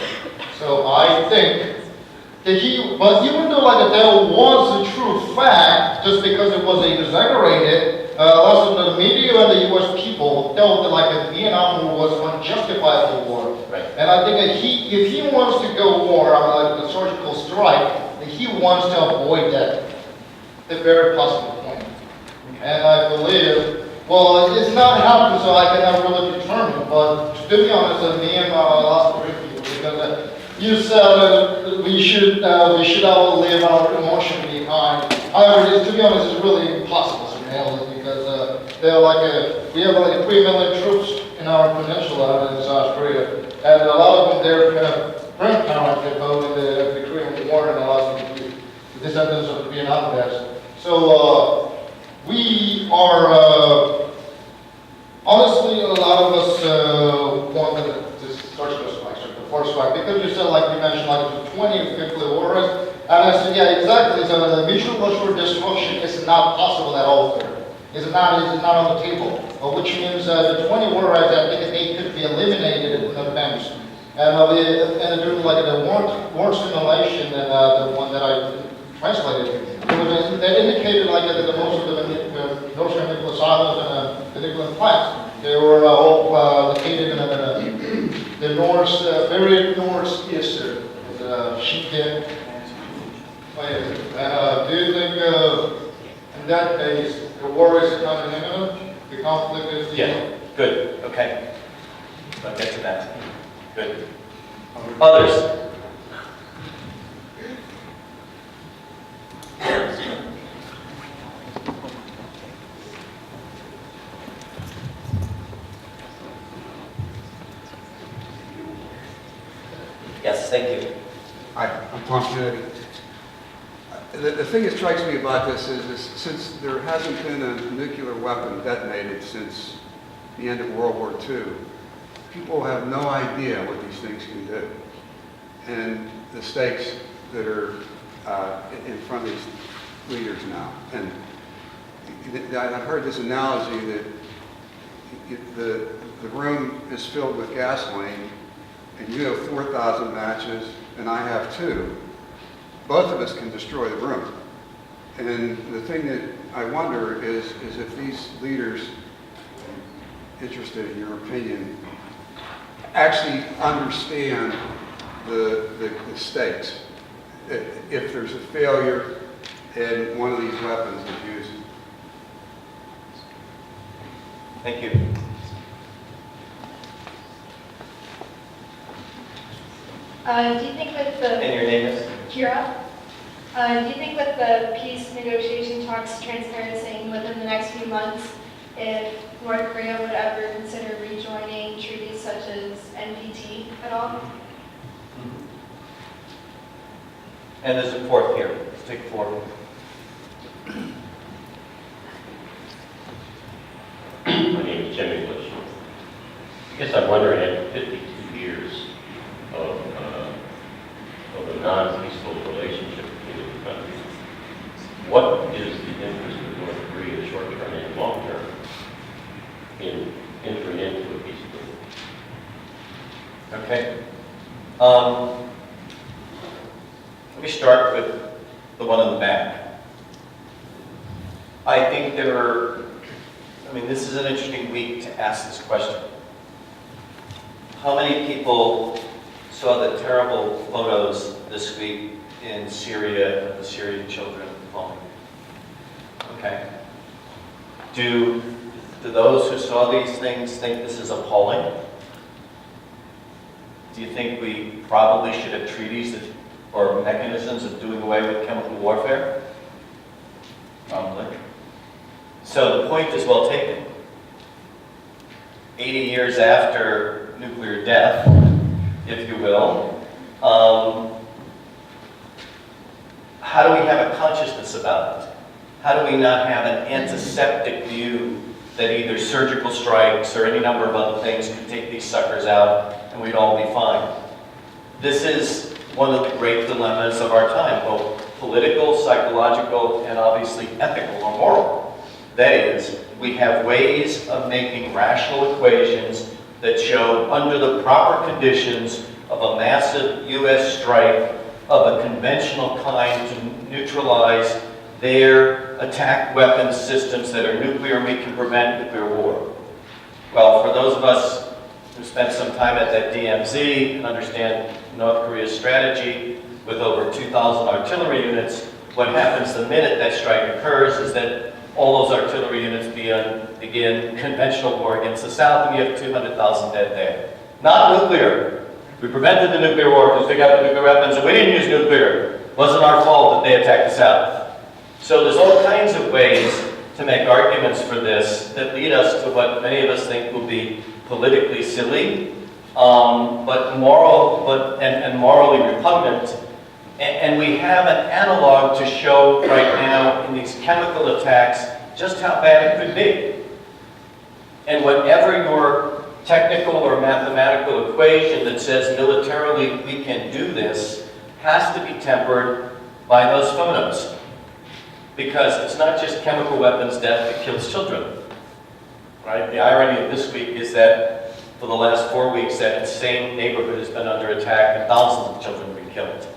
So I think that but even though like there was a true fact, just because it was exaggerated, lots of the media and the U.S. people felt that like the Vietnam War was an unjustifiable war. Right. And I think that if he wants to go war on like the surgical strike, that he wants to avoid that, the very possible point. And I believe, well, it's not happened, so I cannot really determine. But to be honest, me and lots of people, because you said we should all leave our emotion behind. However, to be honest, it's really impossible. Because they're like we have like 3 million troops in our peninsula in South Korea, and a lot of them, their grandparents that fought in the Korean War, and a lot of the descendants of the Vietnam vets. So we are honestly, a lot of us want this surgical strike, the force strike, because you said, like you mentioned, like the 20 nuclear warheads. And I said, yeah, exactly. So the mutual assured destruction is not possible at all there. It's not on the table. Which means the 20 warheads, I think they could be eliminated in advance. And during like the word simulation, and the one that I translated, they indicated like that most of the North Korean nuclear silos and the nuclear plants, they were all located in the very northeast of Shingen. And do you think in that case the war is kind of imminent? The conflict is Yeah, good, okay. I'll get to that. Good. Others? Yes, thank you. Hi, I'm Tom Kennedy. The thing that strikes me about this is since there hasn't been a nuclear weapon detonated since the end of World War II, people have no idea what these things can do. And the stakes that are in front of these leaders now. And I've heard this analogy that the room is filled with gasoline, and you have 4,000 matches, and I have 2. Both of us can destroy the room. And the thing that I wonder is if these leaders, interested in your opinion, actually understand the stakes. If there's a failure and one of these weapons is used. Thank you. Do you think with the And your name is? Kira? Do you think with the peace negotiation talks transpirating within the next few months, if North Korea would ever consider rejoining treaties such as NPT at all? And there's a fourth here. Let's take 4. My name is Jim English. I guess I'm wondering, after 52 years of a non-peaceful relationship between the two countries, what is the interest of North Korea, short-term and long-term, in entering into a peace agreement? Okay. Let me start with the one in the back. I think this is an interesting week to ask this question. How many people saw the terrible photos this week in Syria of the Syrian children falling? Okay. Do those who saw these things think this is appalling? Do you think we probably should have treaties or mechanisms of doing away with chemical warfare? Probably. So the point is well taken. 80 years after nuclear death, if you will, how do we have a consciousness about it? How do we not have an antiseptic view that either surgical strikes or any number of other things could take these suckers out and we'd all be fine? This is one of the great dilemmas of our time, both political, psychological, and obviously ethical or moral. That is, we have ways of making rational equations that show under the proper conditions of a massive U.S. strike of a conventional kind to neutralize their attack weapons systems that are nuclear and we can prevent nuclear war. Well, for those of us who spent some time at that DMZ and understand North Korea's strategy with over 2,000 artillery units, what happens the minute that strike occurs is that all those artillery units begin conventional war against the South, and you have 200,000 dead there. Not nuclear. We prevented the nuclear war because they got the nuclear weapons, and we didn't use nuclear. It wasn't our fault that they attacked the South. So there's all kinds of ways to make arguments for this that lead us to what many of us think will be politically silly, but morally repugnant. And we have an analog to show right now in these chemical attacks just how bad it could be. And whatever your technical or mathematical equation that says militarily we can do this has to be tempered by those photos. Because it's not just chemical weapons death that kills children. Right? The irony of this week is that for the last 4 weeks, that insane neighborhood has been under attack and thousands of children have been killed.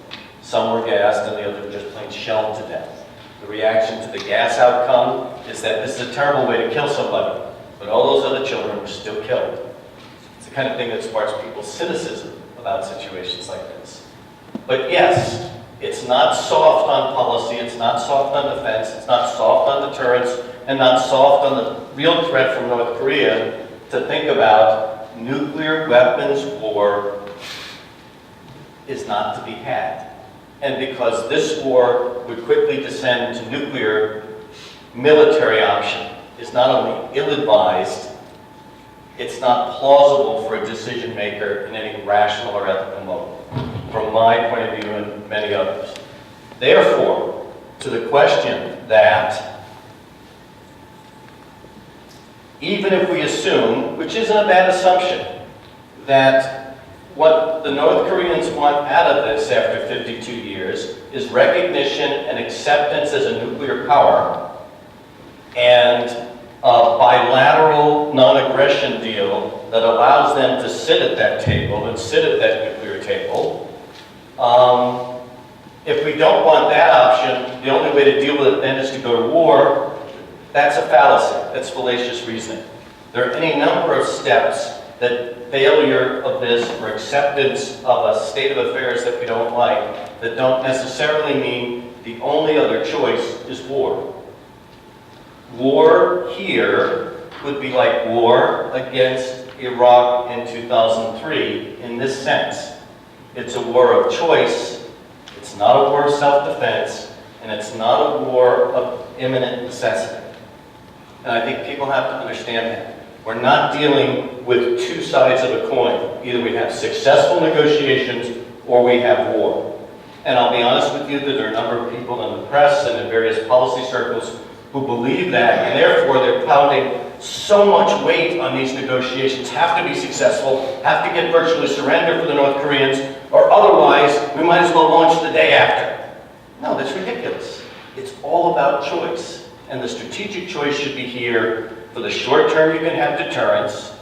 Some were gassed and the others were just plain shelled to death. The reaction to the gas outcome is that this is a terrible way to kill somebody, but all those other children were still killed. It's the kind of thing that sparks people's cynicism about situations like this. But yes, it's not soft on policy, it's not soft on defense, it's not soft on deterrence, and not soft on the real threat from North Korea to think about nuclear weapons war is not to be had. And because this war would quickly descend to nuclear, military option is not only ill-advised, it's not plausible for a decision maker in any rational or ethical mode, from my point of view and many others. Therefore, to the question that even if we assume, which isn't a bad assumption, that what the North Koreans want out of this after 52 years is recognition and acceptance as a nuclear power and a bilateral non-aggression deal that allows them to sit at that table and sit at that nuclear table. If we don't want that option, the only way to deal with it then is to go to war. That's a fallacy. That's fallacious reasoning. There are any number of steps that failure of this or acceptance of a state of affairs that we don't like that don't necessarily mean the only other choice is war. War here would be like war against Iraq in 2003 in this sense. It's a war of choice, it's not a war of self-defense, and it's not a war of imminent necessity. And I think people have to understand that. We're not dealing with two sides of a coin. Either we have successful negotiations or we have war. And I'll be honest with you that there are a number of people in the press and in various policy circles who believe that, and therefore they're pounding so much weight on these negotiations, have to be successful, have to get virtually surrender for the North Koreans, or otherwise we might as well launch the day after. No, that's ridiculous. It's all about choice. And the strategic choice should be here. For the short term, you can have deterrence.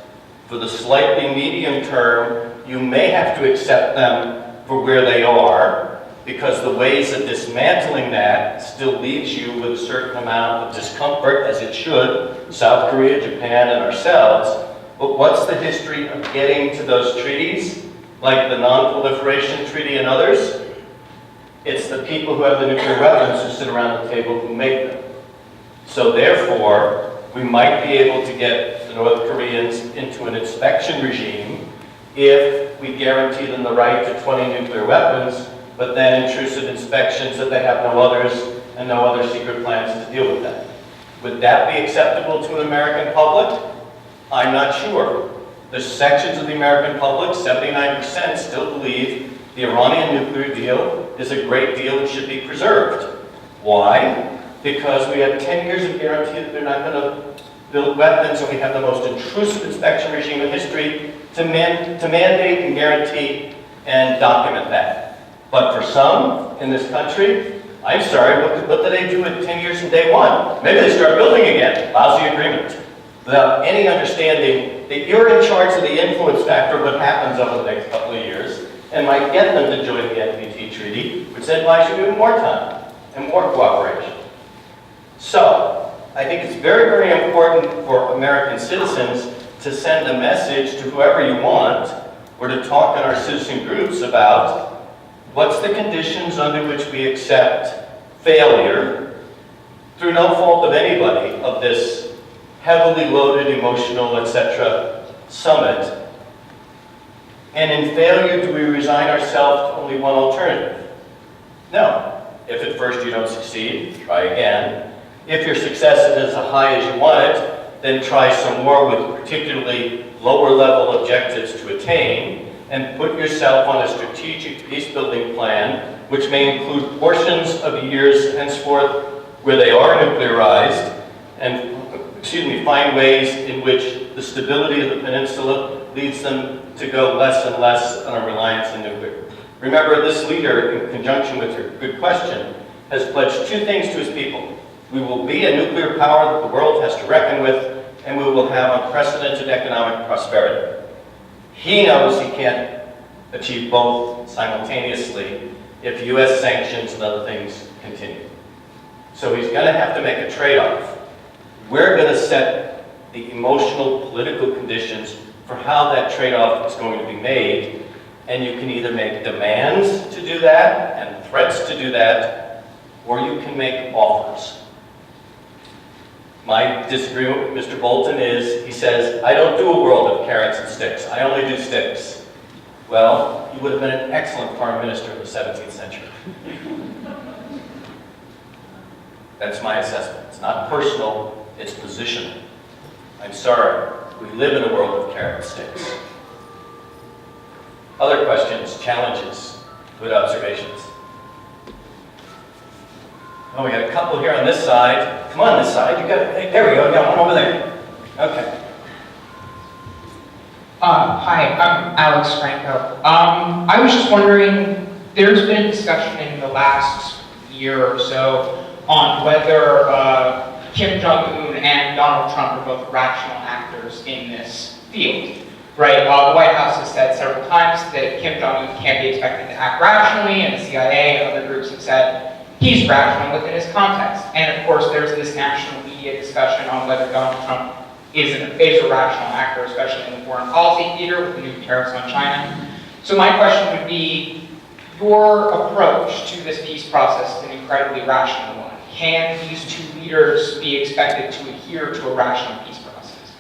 For the slightly medium term, you may have to accept them for where they are, because the ways of dismantling that still leaves you with a certain amount of discomfort, as it should, South Korea, Japan, and ourselves. But what's the history of getting to those treaties, like the Non-Proliferation Treaty and others? It's the people who have the nuclear weapons who sit around the table who make them. So therefore, we might be able to get the North Koreans into an inspection regime if we guarantee them the right to 20 nuclear weapons, but then intrusive inspections that they have no others and no other secret plans to deal with them. Would that be acceptable to an American public? I'm not sure. There's sections of the American public, 79%, still believe the Iranian nuclear deal is a great deal and should be preserved. Why? Because we have 10 years of guarantee that they're not going to build weapons, and we have the most intrusive inspection regime in history to mandate and guarantee and document that. But for some in this country, I'm sorry, what do they do at 10 years from day one? Maybe they start building again. Lousy agreement. Without any understanding that you're in charge of the influence factor of what happens over the next couple of years, and might get them to join the NPT treaty, which then buys you even more time and more cooperation. So, I think it's very, very important for American citizens to send a message to whoever you want, or to talk in our citizen groups about what's the conditions under which we accept failure through no fault of anybody of this heavily loaded, emotional, etc. summit. And in failure, do we resign ourselves to only one alternative? No. If at first you don't succeed, try again. If your success is as high as you want it, then try some more with particularly lower level objectives to attain, and put yourself on a strategic peace-building plan, which may include portions of years henceforth where they are nuclearized, and find ways in which the stability of the peninsula leads them to go less and less on a reliance on nuclear. Remember, this leader, in conjunction with your good question, has pledged two things to his people. We will be a nuclear power that the world has to reckon with, and we will have unprecedented economic prosperity. He knows he can't achieve both simultaneously if U.S. sanctions and other things continue. So he's going to have to make a trade-off. We're going to set the emotional, political conditions for how that trade-off is going to be made, and you can either make demands to do that and threats to do that, or you can make offers. My disagreement with Mr. Bolton is, he says, I don't do a world of carrots and sticks. I only do sticks. Well, you would have been an excellent foreign minister in the 17th century. That's my assessment. It's not personal, it's positional. I'm sorry, we live in a world of carrot and sticks. Other questions, challenges, good observations? Oh, we got a couple here on this side. Come on, this side. You got, hey, there we go. We got one over there. Okay. Hi, I'm Alex Franco. I was just wondering, there's been a discussion in the last year or so on whether Kim Jong-un and Donald Trump are both rational actors in this field, right? The White House has said several times that Kim Jong-un can't be expected to act rationally, and the CIA and other groups have said he's rational within his context. And of course, there's this national media discussion on whether Donald Trump is a rational actor, especially in the foreign policy theater with the new tariffs on China. So my question would be, your approach to this peace process is an incredibly rational one. Can these two leaders be expected to adhere to a rational peace process?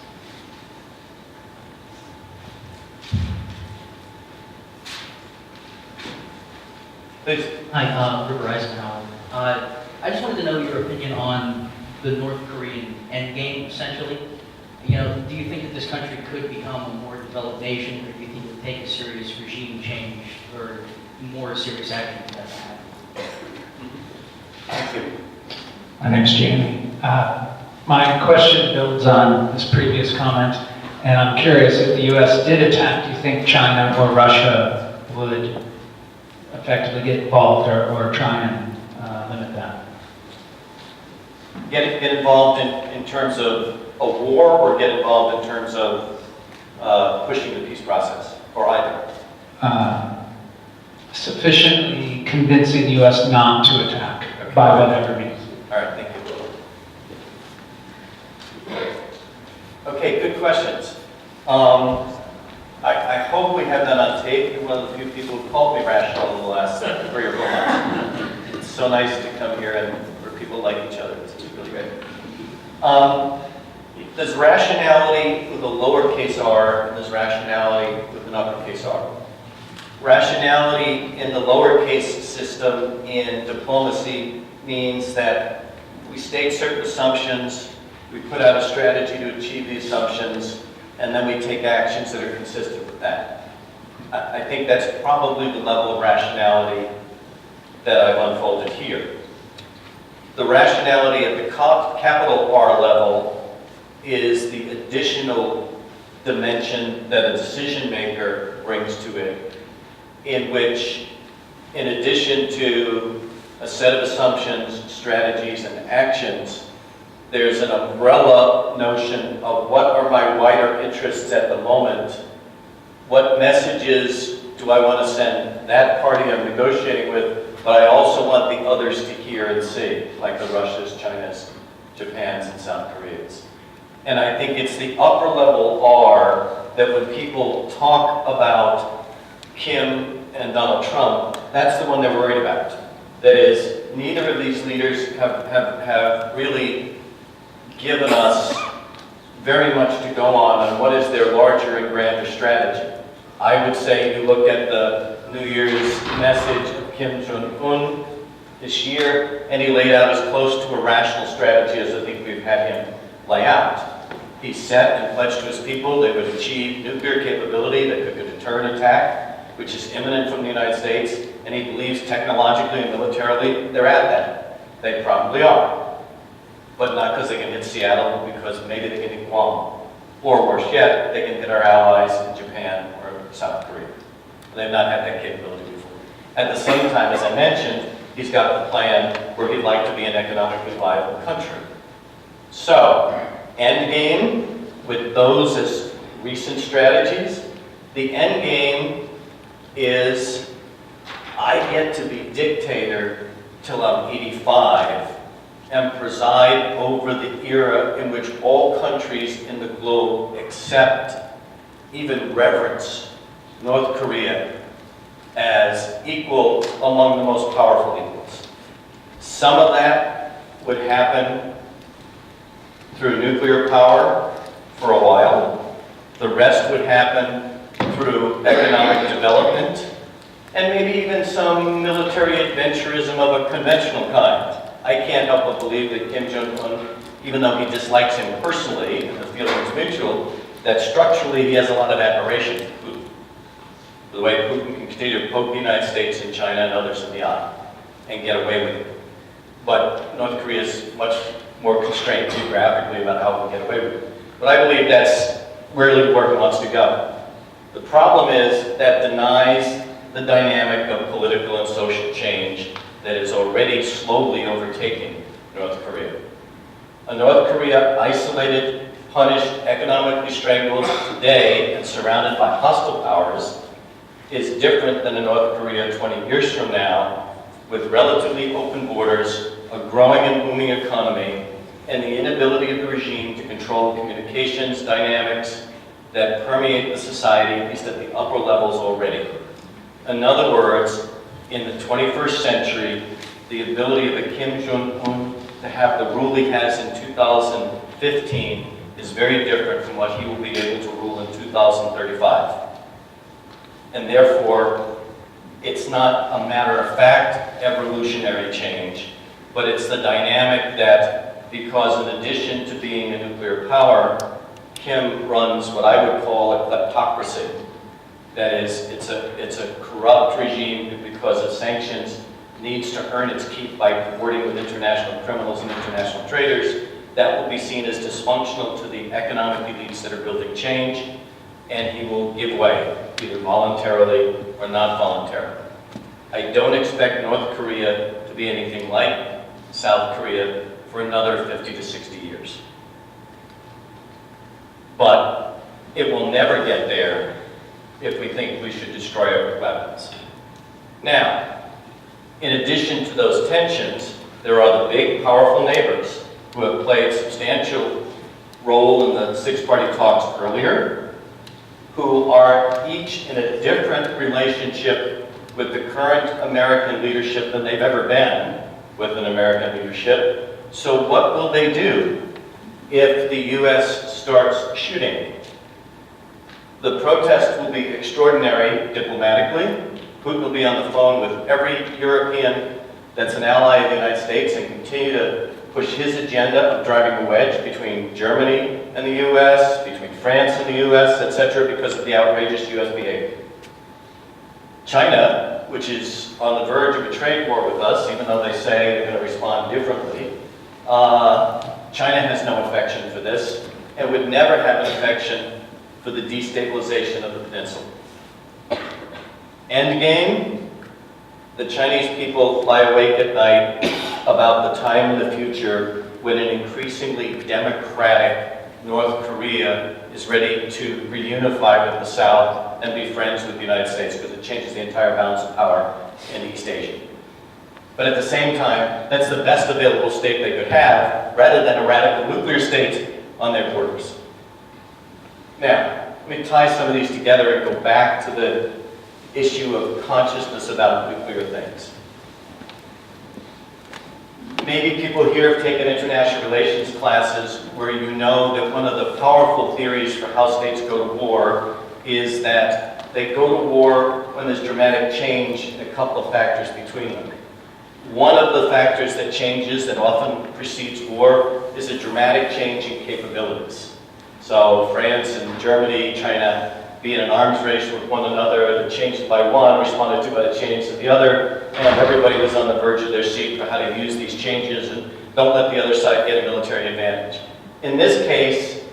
Please. Hi, River Eisenhower. I just wanted to know your opinion on the North Korean endgame, essentially. You know, do you think that this country could become a more developed nation, or do you think it would take a serious regime change or more serious action for that to happen? Thank you. My name's Jamie. My question builds on this previous comment, and I'm curious, if the U.S. did attack, do you think China or Russia would effectively get involved or try and limit that? Get involved in terms of a war, or get involved in terms of pushing the peace process, or either? Sufficiently convincing the U.S. not to attack by whatever means. All right, thank you. Okay, good questions. I hope we have that on tape. You're one of the few people who called me rational in the last 3 or 4 months. It's so nice to come here and where people like each other. It's really great. There's rationality with a lowercase r, and there's rationality with an uppercase r. Rationality in the lowercase system in diplomacy means that we state certain assumptions, we put out a strategy to achieve the assumptions, and then we take actions that are consistent with that. I think that's probably the level of rationality that I've unfolded here. The rationality at the capital R level is the additional dimension that a decision maker brings to it, in which, in addition to a set of assumptions, strategies, and actions, there's an umbrella notion of what are my wider interests at the moment, what messages do I want to send that party I'm negotiating with, but I also want the others to hear and see, like the Russias, Chinas, Japans, and South Koreas. And I think it's the upper level R that when people talk about Kim and Donald Trump, that's the one they're worried about. That is, neither of these leaders have really given us very much to go on what is their larger and grander strategy. I would say you look at the New Year's message of Kim Jong-un this year, and he laid out as close to a rational strategy as I think we've had him lay out. He set and pledged to his people they would achieve nuclear capability that could deter an attack, which is imminent from the United States, and he believes technologically and militarily they're at that. They probably are. But not because they can hit Seattle, but because maybe they can hit Guam. Or worse yet, they can hit our allies in Japan or South Korea. They've not had that capability before. At the same time, as I mentioned, he's got the plan where he'd like to be an economically viable country. So, end game with those as recent strategies. The end game is I get to be dictator till I'm 85 and preside over the era in which all countries in the globe accept, even reverence, North Korea as equal among the most powerful equals. Some of that would happen through nuclear power for a while. The rest would happen through economic development and maybe even some military adventurism of a conventional kind. I can't help but believe that Kim Jong-un, even though he dislikes him personally, and the feeling is mutual, that structurally he has a lot of admiration for Putin. The way Putin can continue to poke the United States and China and others in the eye and get away with it. But North Korea is much more constrained geographically about how we can get away with it. But I believe that's where the work wants to go. The problem is that denies the dynamic of political and social change that is already slowly overtaking North Korea. A North Korea isolated, punished, economically strangled today and surrounded by hostile powers is different than a North Korea 20 years from now with relatively open borders, a growing and booming economy, and the inability of the regime to control communications dynamics that permeate the society, at least at the upper levels already. In other words, in the 21st century, the ability of a Kim Jong-un to have the rule he has in 2015 is very different from what he will be able to rule in 2035. And therefore, it's not a matter-of-fact evolutionary change, but it's the dynamic that because in addition to being a nuclear power, Kim runs what I would call a kleptocracy. That is, it's a corrupt regime that because of sanctions needs to earn its keep by cavorting with international criminals and international traders. That will be seen as dysfunctional to the economic elites that are building change, and he will give way, either voluntarily or not voluntarily. I don't expect North Korea to be anything like South Korea for another 50 to 60 years. But it will never get there if we think we should destroy it with weapons. Now, in addition to those tensions, there are the big, powerful neighbors who have played a substantial role in the six-party talks earlier, who are each in a different relationship with the current American leadership than they've ever been with an American leadership. So what will they do if the U.S. starts shooting? The protest will be extraordinary diplomatically. Putin will be on the phone with every European that's an ally of the United States and continue to push his agenda of driving a wedge between Germany and the U.S., between France and the U.S., etc., because of the outrageous U.S. behavior. China which is on the verge of a trade war with us, even though they say they're going to respond differently. China has no affection for this and would never have an affection for the destabilization of the peninsula. Endgame, the Chinese people lie awake at night about the time in the future when an increasingly democratic North Korea is ready to reunify with the South and be friends with the United States, because it changes the entire balance of power in East Asia. But at the same time, that's the best available state they could have, rather than a radical nuclear state on their borders. Now, let me tie some of these together and go back to the issue of consciousness about nuclear things. Maybe people here have taken international relations classes where you know that one of the powerful theories for how states go to war is that they go to war when there's dramatic change in a couple of factors between them. One of the factors that changes, that often precedes war, is a dramatic change in capabilities. So France and Germany, China, be in an arms race with one another, the change by one responded to by the change of the other, and everybody was on the verge of their seat for how to use these changes, and don't let the other side get a military advantage. In this case,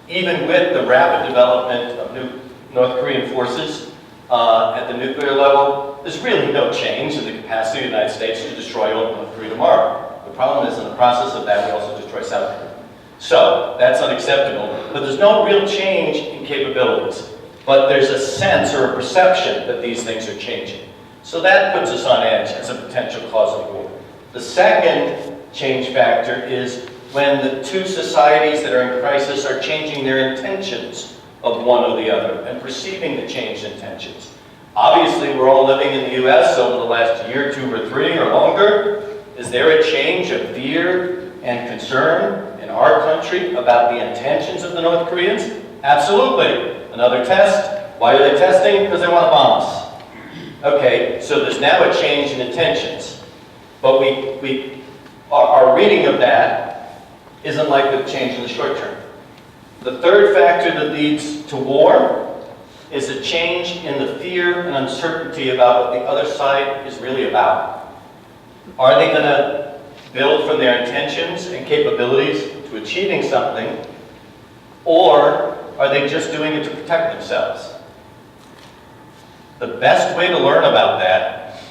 even with the rapid development of new North Korean forces at the nuclear level, there's really no change in the capacity of the United States to destroy all North Korea tomorrow. The problem is, in the process of that, we also destroy South Korea. So, that's unacceptable, but there's no real change in capabilities. But there's a sense or a perception that these things are changing. So that puts us on edge as a potential cause of war. The second change factor is when the two societies that are in crisis are changing their intentions of one or the other and perceiving the changed intentions. Obviously, we're all living in the US over the last year, 2 or 3 or longer. Is there a change of fear and concern in our country about the intentions of the North Koreans? Absolutely. Another test. Why are they testing? Because they want to bomb us. Okay, so there's now a change in intentions. But our reading of that isn't likely to change in the short term. The third factor that leads to war is a change in the fear and uncertainty about what the other side is really about. Are they going to build from their intentions and capabilities to achieving something, or are they just doing it to protect themselves? The best way to learn about that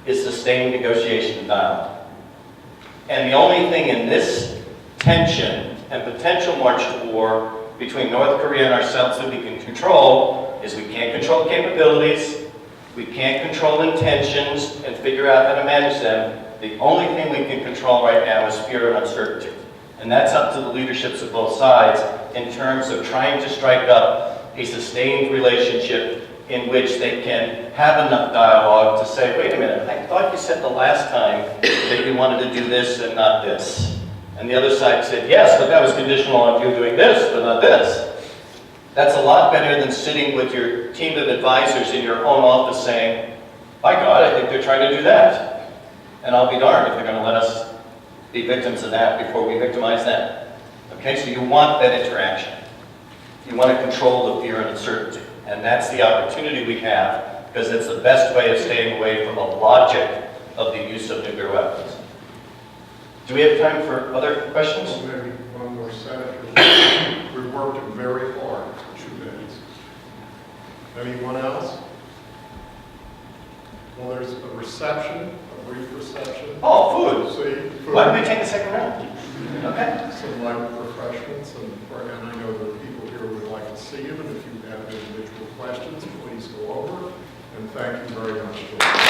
is sustained negotiation and dialogue. And the only thing in this tension and potential march to war between North Korea and ourselves that we can control is we can't control capabilities, we can't control intentions and figure out how to manage them. The only thing we can control right now is fear and uncertainty. And that's up to the leaderships of both sides in terms of trying to strike up a sustained relationship in which they can have enough dialogue to say, wait a minute, I thought you said the last time that you wanted to do this and not this. And the other side said, yes, but that was conditional on you doing this, but not this. That's a lot better than sitting with your team of advisors in your own office saying, by God, I think they're trying to do that. And I'll be darned if they're going to let us be victims of that before we victimize them. Okay, so you want that interaction. You want to control the fear and uncertainty. And that's the opportunity we have, because it's the best way of staying away from the logic of the use of nuclear weapons. Do we have time for other questions? Well, maybe one more Senator. We've worked very hard for 2 minutes. Anyone else? Well, there's a reception, a brief reception. Oh, food. See, food. Why don't we take the second round? Okay. Some light refreshments, and I know that people here would like to see you, and if you have individual questions, please go over. And thank you very much.